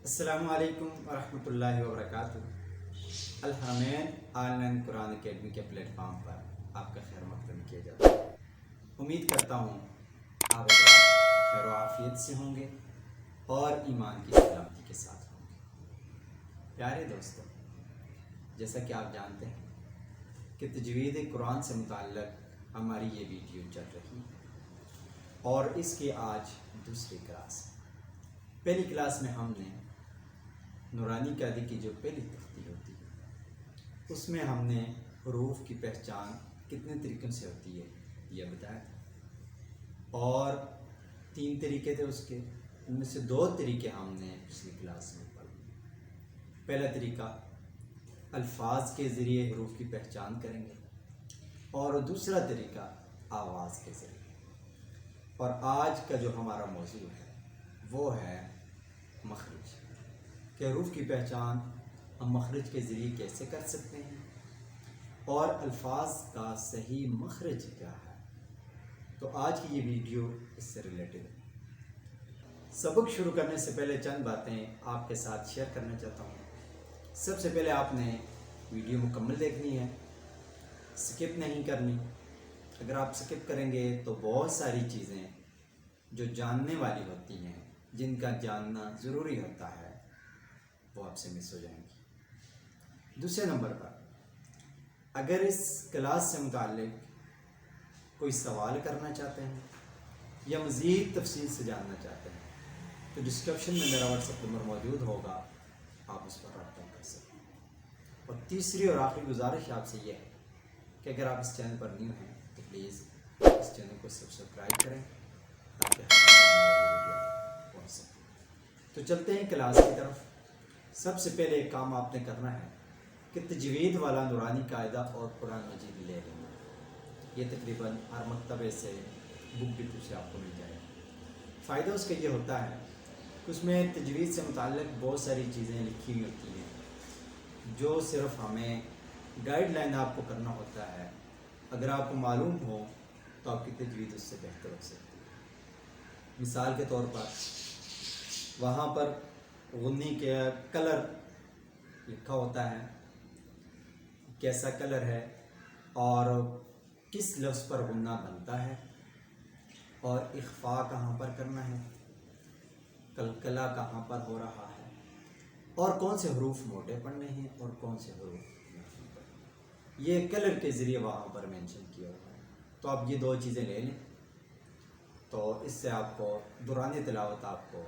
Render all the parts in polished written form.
السلام علیکم ورحمۃ اللہ وبرکاتہ۔ الحرمین آن لائن قرآن اکیڈمی کے پلیٹ فارم پر آپ کا خیر مقدم کیا جاتا ہے۔ امید کرتا ہوں آپ خیر و عافیت سے ہوں گے اور ایمان کی سلامتی کے ساتھ ہوں گے۔ پیارے دوستو، جیسا کہ آپ جانتے ہیں کہ تجوید قرآن سے متعلق ہماری یہ ویڈیو چل رہی ہے اور اس کی آج دوسری کلاس ہے۔ پہلی کلاس میں ہم نے نورانی قاعدے کی جو پہلی تختی ہوتی ہے اس میں ہم نے حروف کی پہچان کتنے طریقوں سے ہوتی ہے یہ بتایا تھا، اور 3 طریقے تھے اس کے، ان میں سے 2 طریقے ہم نے پچھلی کلاس میں پڑھے۔ پہلا طریقہ الفاظ کے ذریعے حروف کی پہچان کریں گے اور دوسرا طریقہ آواز کے ذریعے، اور آج کا جو ہمارا موضوع ہے وہ ہے مخرج، کہ حروف کی پہچان ہم مخرج کے ذریعے کیسے کر سکتے ہیں اور الفاظ کا صحیح مخرج کیا ہے۔ تو آج کی یہ ویڈیو اس سے ریلیٹڈ ہے۔ سبق شروع کرنے سے پہلے چند باتیں آپ کے ساتھ شیئر کرنا چاہتا ہوں۔ سب سے پہلے آپ نے ویڈیو مکمل دیکھنی ہے، سکپ نہیں کرنی۔ اگر آپ سکپ کریں گے تو بہت ساری چیزیں جو جاننے والی ہوتی ہیں، جن کا جاننا ضروری ہوتا ہے، وہ آپ سے مس ہو جائیں گی۔ دوسرے نمبر پر اگر اس کلاس سے متعلق کوئی سوال کرنا چاہتے ہیں یا مزید تفصیل سے جاننا چاہتے ہیں تو ڈسکرپشن میں میرا واٹس ایپ نمبر موجود ہوگا، آپ اس پر رابطہ کر سکتے ہیں۔ اور تیسری اور آخری گزارش آپ سے یہ ہے کہ اگر آپ اس چینل پر نیو ہیں تو پلیز اس چینل کو سبسکرائب کریں تاکہ ویڈیو پہنچ سکے۔ تو چلتے ہیں کلاس کی طرف۔ سب سے پہلے ایک کام آپ نے کرنا ہے کہ تجوید والا نورانی قاعدہ اور قرآن مجید لے لینا۔ یہ تقریباً ہر مکتبے سے، بک ڈپو سے آپ کو مل جائے گا۔ فائدہ اس کا یہ ہوتا ہے کہ اس میں تجوید سے متعلق بہت ساری چیزیں لکھی ہوئی ہوتی ہیں جو صرف ہمیں گائیڈ لائن آپ کو کرنا ہوتا ہے۔ اگر آپ کو معلوم ہو تو آپ کی تجوید اس سے بہتر ہو سکتی ہے۔ مثال کے طور پر وہاں پر غنی کے کلر لکھا ہوتا ہے، کیسا کلر ہے اور کس لفظ پر غنہ بنتا ہے، اور اخفاء کہاں پر کرنا ہے، قلقلہ کہاں پر ہو رہا ہے، اور کون سے حروف موٹے پڑھنے ہیں اور کون سے حروف نرم پڑھنے ہیں۔ یہ کلر کے ذریعے وہاں پر مینشن کیا ہوا ہے۔ تو آپ یہ 2 چیزیں لے لیں تو اس سے آپ کو دوران تلاوت آپ کو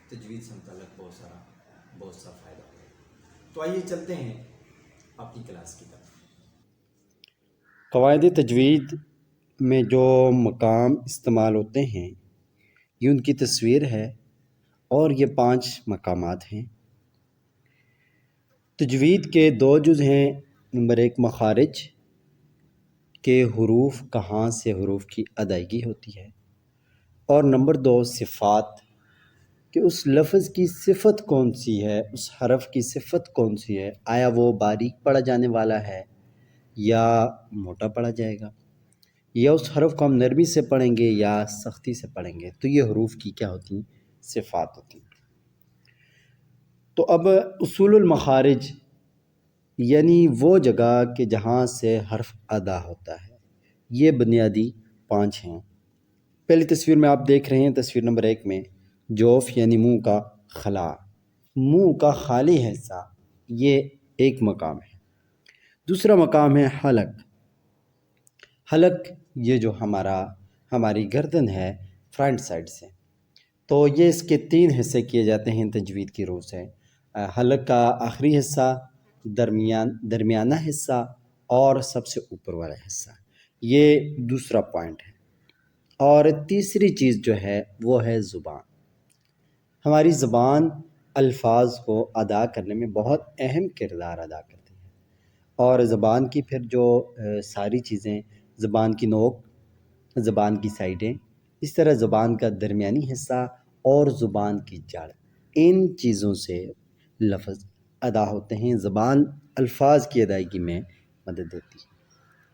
تجوید سے متعلق بہت سا فائدہ ہوگا۔ تو آئیے چلتے ہیں اپنی کلاس کی طرف۔ قواعد تجوید میں جو مقام استعمال ہوتے ہیں یہ ان کی تصویر ہے، اور یہ 5 مقامات ہیں۔ تجوید کے 2 جز ہیں۔ نمبر 1 مخارج، کے حروف کہاں سے حروف کی ادائیگی ہوتی ہے، اور نمبر 2 صفات، کہ اس لفظ کی صفت کون سی ہے، اس حرف کی صفت کون سی ہے، آیا وہ باریک پڑھا جانے والا ہے یا موٹا پڑھا جائے گا، یا اس حرف کو ہم نرمی سے پڑھیں گے یا سختی سے پڑھیں گے۔ تو یہ حروف کی کیا ہوتی ہیں؟ صفات ہوتی ہیں۔ تو اب اصول المخارج یعنی وہ جگہ کہ جہاں سے حرف ادا ہوتا ہے، یہ بنیادی 5 ہیں۔ پہلی تصویر میں آپ دیکھ رہے ہیں، تصویر نمبر 1 میں جوف یعنی منہ کا خلا، منہ کا خالی حصہ، یہ ایک مقام ہے۔ دوسرا مقام ہے حلق۔ حلق یہ جو ہماری گردن ہے فرنٹ سائڈ سے، تو یہ اس کے 3 حصے کیے جاتے ہیں تجوید کی روح سے۔ حلق کا آخری حصہ، درمیانہ حصہ اور سب سے اوپر والا حصہ، یہ دوسرا پوائنٹ ہے۔ اور تیسری چیز جو ہے وہ ہے زبان۔ ہماری زبان الفاظ کو ادا کرنے میں بہت اہم کردار ادا کرتی ہے، اور زبان کی پھر جو ساری چیزیں، زبان کی نوک، زبان کی سائڈیں، اس طرح زبان کا درمیانی حصہ اور زبان کی جڑ، ان چیزوں سے لفظ ادا ہوتے ہیں۔ زبان الفاظ کی ادائیگی میں مدد دیتی ہے۔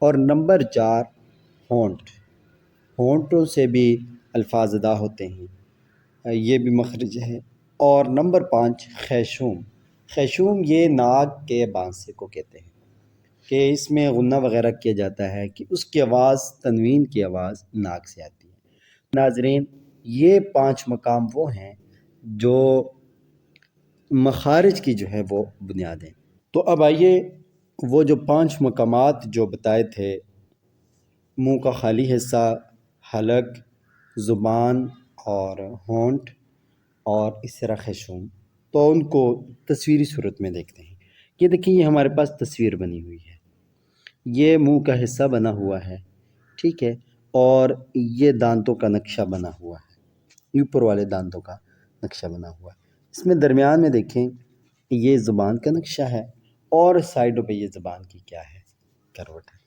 اور نمبر 4 ہونٹ، ہونٹوں سے بھی الفاظ ادا ہوتے ہیں، یہ بھی مخرج ہے۔ اور نمبر 5 خیشوم۔ خیشوم یہ ناک کے بانسے کو کہتے ہیں کہ اس میں غنہ وغیرہ کیا جاتا ہے کہ اس کی آواز، تنوین کی آواز ناک سے آتی ہے۔ ناظرین، یہ 5 مقام وہ ہیں جو مخارج کی جو ہے وہ بنیاد ہیں۔ تو اب آئیے وہ جو 5 مقامات جو بتائے تھے، منہ کا خالی حصہ، حلق، زبان اور ہونٹ اور اس طرح خیشوم، تو ان کو تصویری صورت میں دیکھتے ہیں۔ یہ دیکھیں، یہ ہمارے پاس تصویر بنی ہوئی ہے، یہ منہ کا حصہ بنا ہوا ہے، ٹھیک ہے، اور یہ دانتوں کا نقشہ بنا ہوا ہے، اوپر والے دانتوں کا نقشہ بنا ہوا ہے۔ اس میں درمیان میں دیکھیں یہ زبان کا نقشہ ہے، اور سائڈوں پہ یہ زبان کی کیا ہے، کروٹ ہے۔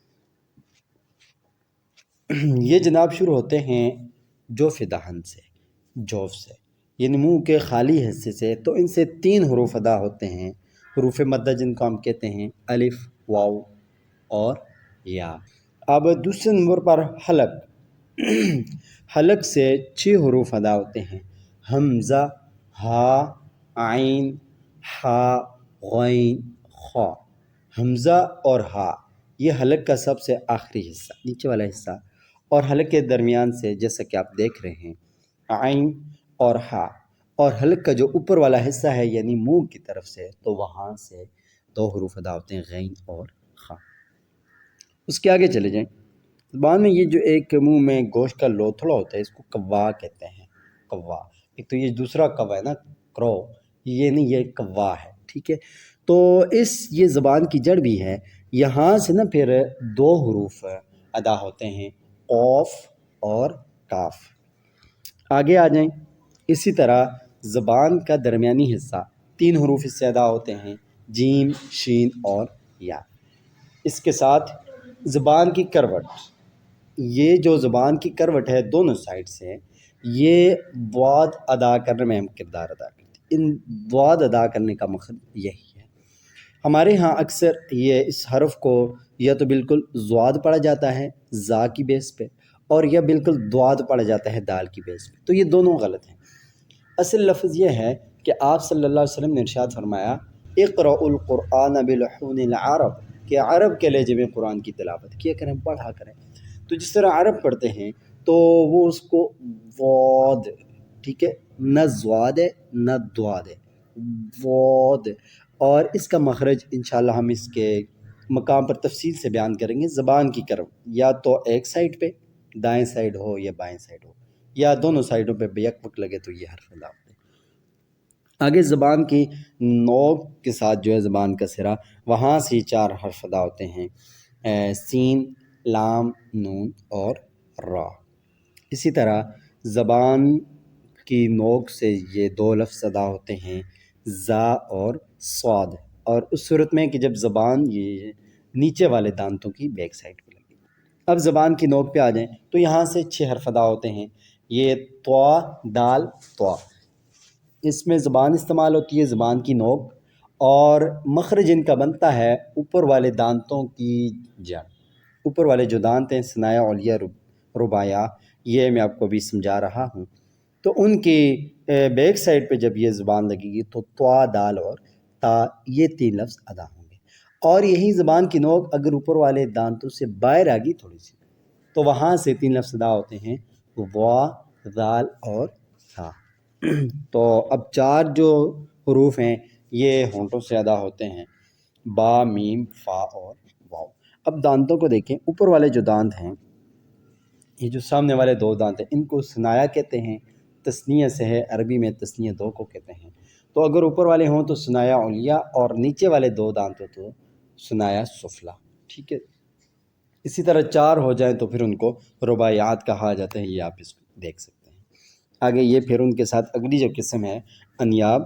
یہ جناب شروع ہوتے ہیں جوف دہن سے، جوف سے، یعنی منہ کے خالی حصے سے۔ تو ان سے 3 حروف ادا ہوتے ہیں، حروف مدہ جن کو ہم کہتے ہیں الف، واو اور یا۔ اب دوسرے نمبر پر حلق۔ حلق سے 6 حروف ادا ہوتے ہیں، حمزہ، ہا، عین، ہا، غین، خا۔ حمزہ اور ہا یہ حلق کا سب سے آخری حصہ، نیچے والا حصہ، اور حلق کے درمیان سے جیسا کہ آپ دیکھ رہے ہیں عین اور ہا، اور حلق کا جو اوپر والا حصہ ہے یعنی منہ کی طرف سے، تو وہاں سے 2 حروف ادا ہوتے ہیں، غین اور خا۔ اس کے آگے چلے جائیں، زبان میں یہ جو ایک منہ میں گوشت کا لوتھڑا ہوتا ہے اس کو کوا کہتے ہیں، کوا۔ ایک تو یہ دوسرا کوا ہے نا، کرو، یہ نہیں، یہ کوا ہے، ٹھیک ہے۔ تو یہ زبان کی جڑ بھی ہے، یہاں سے نا پھر 2 حروف ادا ہوتے ہیں، قوف اور کاف۔ آگے آ جائیں، اسی طرح زبان کا درمیانی حصہ 3 حروف اس سے ادا ہوتے ہیں، جیم، شین اور یا۔ اس کے ساتھ زبان کی کروٹ، یہ جو زبان کی کروٹ ہے دونوں سائڈ سے، یہ ضاد ادا کرنے میں اہم کردار ادا کرتی ہے۔ ان ضاد ادا کرنے کا مقصد یہی ہے۔ ہمارے ہاں اکثر یہ اس حرف کو یا تو بالکل ضاد پڑھا جاتا ہے زا کی بیس پہ، اور یا بالکل ضاد پڑھا جاتا ہے دال کی بیس پہ، تو یہ دونوں غلط ہیں۔ اصل لفظ یہ ہے کہ آپ صلی اللہ علیہ وسلم نے ارشاد فرمایا اقرأوا القرآن بلحون العرب، کہ عرب کے لہجے میں قرآن کی تلاوت کیا کریں، پڑھا کریں۔ تو جس طرح عرب پڑھتے ہیں تو وہ اس کو واد، ٹھیک ہے، نہ ضاد ہے نہ ضاد ہے، واد، اور اس کا مخرج انشاءاللہ ہم اس کے مقام پر تفصیل سے بیان کریں گے۔ زبان کی کرو یا تو ایک سائڈ پہ، دائیں سائڈ ہو یا بائیں سائڈ ہو، یا دونوں سائڈوں پہ بیک وقت لگے تو یہ حرف ادا ہوتے ہیں۔ آگے زبان کی نوک کے ساتھ جو ہے زبان کا سرا، وہاں سے 4 حرف ادا ہوتے ہیں، سین، لام، نون اور را۔ اسی طرح زبان کی نوک سے یہ 2 لفظ ادا ہوتے ہیں، زا اور صاد، اور اس صورت میں کہ جب زبان یہ نیچے والے دانتوں کی بیک سائڈ پہ لگے۔ اب زبان کی نوک پہ آ جائیں تو یہاں سے 6 حرف ادا ہوتے ہیں، یہ طوا، دال، طوا۔ اس میں زبان استعمال ہوتی ہے، زبان کی نوک، اور مخرج ان کا بنتا ہے اوپر والے دانتوں کی جڑ۔ اوپر والے جو دانت ہیں، ثنایا علیہ، رباعیہ، یہ میں آپ کو بھی سمجھا رہا ہوں، تو ان کی بیک سائڈ پہ جب یہ زبان لگے گی تو طوا، دال اور تا، یہ 3 لفظ ادا ہوں گے۔ اور یہی زبان کی نوک اگر اوپر والے دانتوں سے باہر آ گئی تھوڑی سی، تو وہاں سے 3 لفظ ادا ہوتے ہیں، وا، ذال اور تھا۔ تو اب 4 جو حروف ہیں یہ ہونٹوں سے ادا ہوتے ہیں، با، میم، فا اور واو۔ اب دانتوں کو دیکھیں، اوپر والے جو دانت ہیں، یہ جو سامنے والے 2 دانت ہیں، ان کو ثنایا کہتے ہیں، تثنیہ سے ہے، عربی میں تثنیہ 2 کو کہتے ہیں۔ تو اگر اوپر والے ہوں تو ثنایا علیہ، اور نیچے والے 2 دانت ہو تو ثنایا سفلا، ٹھیک ہے۔ اسی طرح 4 ہو جائیں تو پھر ان کو رباعیات کہا جاتا ہے، یہ آپ اس کو دیکھ سکتے ہیں۔ آگے یہ پھر ان کے ساتھ اگلی جو قسم ہے انیاب،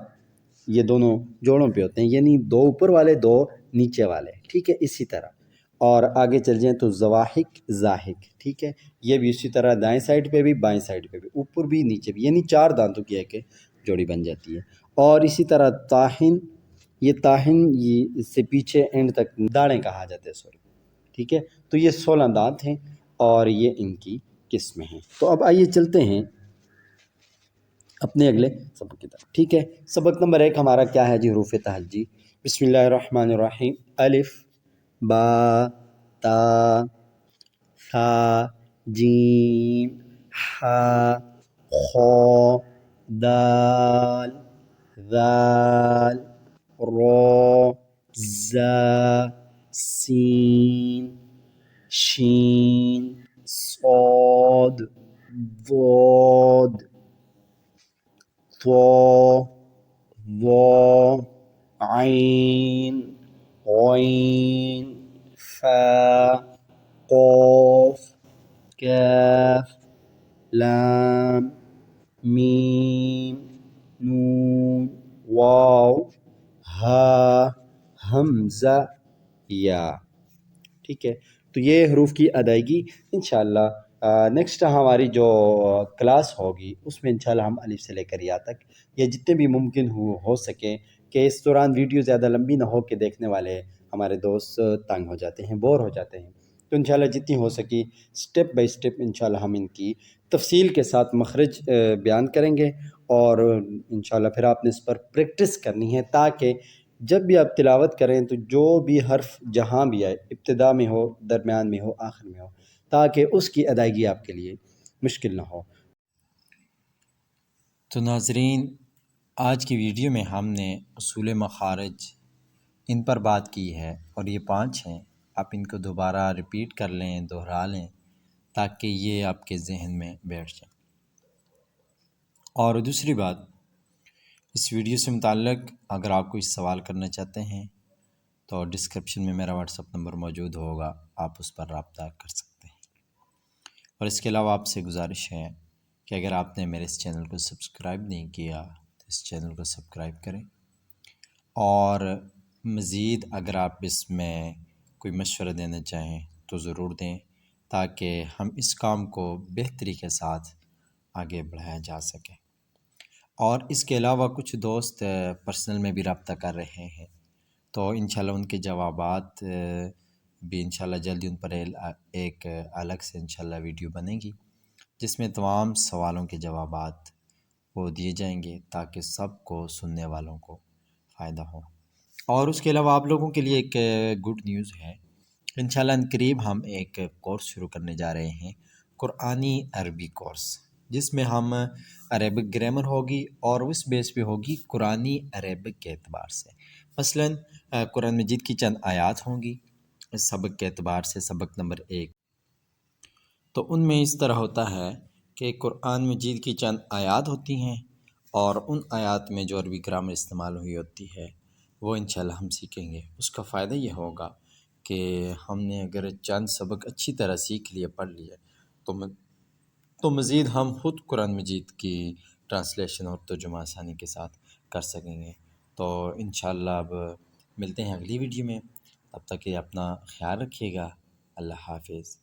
یہ دونوں جوڑوں پہ ہوتے ہیں، یعنی 2 اوپر والے 2 نیچے والے، ٹھیک ہے، اسی طرح۔ اور آگے چل جائیں تو زواحق، زاحق، ٹھیک ہے، یہ بھی اسی طرح دائیں سائڈ پہ بھی، بائیں سائڈ پہ بھی، اوپر بھی نیچے بھی، یعنی 4 دانتوں کی ایک جوڑی بن جاتی ہے۔ اور اسی طرح طاحن، یہ طاحن، یہ اس سے پیچھے اینڈ تک داڑیں کہا جاتے ہیں، سوری، ٹھیک ہے۔ تو یہ 16 دانت ہیں اور یہ ان کی قسمیں ہیں۔ تو اب آئیے چلتے ہیں اپنے اگلے سبق کی طرف. ٹھیک ہے، سبق نمبر 1 ہمارا کیا ہے جی؟ حروف تہجی. بسم اللہ الرحمن الرحیم. الف، با، تا، ثا، جیم، حا، خا، دال، ذال، را، زا، سین، شین، صاد، ضاد، طا، ظا، عین، غین، فا، قاف، کاف، لام، میم، نون، واو، ہا، حمزہ، یا. ٹھیک ہے، تو یہ حروف کی ادائیگی انشاءاللہ نیکسٹ ہماری جو کلاس ہوگی اس میں انشاءاللہ ہم الف سے لے کر یا تک، یا جتنے بھی ممکن ہو سکے کہ اس دوران ویڈیو زیادہ لمبی نہ ہو کہ دیکھنے والے ہمارے دوست تنگ ہو جاتے ہیں، بور ہو جاتے ہیں. تو انشاءاللہ جتنی ہو سکی سٹیپ بائی سٹیپ انشاءاللہ ہم ان کی تفصیل کے ساتھ مخرج بیان کریں گے، اور انشاءاللہ پھر آپ نے اس پر پریکٹس کرنی ہے تاکہ جب بھی آپ تلاوت کریں تو جو بھی حرف جہاں بھی آئے، ابتدا میں ہو، درمیان میں ہو، آخر میں ہو، تاکہ اس کی ادائیگی آپ کے لیے مشکل نہ ہو. تو ناظرین، آج کی ویڈیو میں ہم نے اصول مخارج ان پر بات کی ہے، اور یہ 5 ہیں. آپ ان کو دوبارہ ریپیٹ کر لیں، دہرا لیں، تاکہ یہ آپ کے ذہن میں بیٹھ جائیں. اور دوسری بات، اس ویڈیو سے متعلق اگر آپ کوئی سوال کرنا چاہتے ہیں تو ڈسکرپشن میں میرا واٹس اپ نمبر موجود ہوگا، آپ اس پر رابطہ کر سکتے ہیں. اور اس کے علاوہ آپ سے گزارش ہے کہ اگر آپ نے میرے اس چینل کو سبسکرائب نہیں کیا تو اس چینل کو سبسکرائب کریں، اور مزید اگر آپ اس میں کوئی مشورہ دینا چاہیں تو ضرور دیں، تاکہ ہم اس کام کو بہتری کے ساتھ آگے بڑھایا جا سکے. اور اس کے علاوہ کچھ دوست پرسنل میں بھی رابطہ کر رہے ہیں، تو انشاءاللہ ان کے جوابات بھی انشاءاللہ جلدی ان پر ایک الگ سے انشاءاللہ ویڈیو بنے گی، جس میں تمام سوالوں کے جوابات وہ دیے جائیں گے، تاکہ سب کو، سننے والوں کو فائدہ ہو. اور اس کے علاوہ آپ لوگوں کے لیے ایک گڈ نیوز ہے. انشاءاللہ ان قریب ہم ایک کورس شروع کرنے جا رہے ہیں، قرآنی عربی کورس، جس میں ہم عربک گرامر ہوگی اور اس بیس پہ ہوگی قرآنی عربک کے اعتبار سے. مثلاً قرآن مجید کی چند آیات ہوں گی اس سبق کے اعتبار سے، سبق نمبر 1. تو ان میں اس طرح ہوتا ہے کہ قرآن مجید کی چند آیات ہوتی ہیں، اور ان آیات میں جو عربی گرامر استعمال ہوئی ہوتی ہے وہ انشاءاللہ ہم سیکھیں گے. اس کا فائدہ یہ ہوگا کہ ہم نے اگر چند سبق اچھی طرح سیکھ لیے، پڑھ لیے، تو مزید ہم خود قرآن مجید کی ٹرانسلیشن اور ترجمہ آسانی کے ساتھ کر سکیں گے. تو انشاءاللہ اب ملتے ہیں اگلی ویڈیو میں، تب تک کہ اپنا خیال رکھیے گا. اللہ حافظ.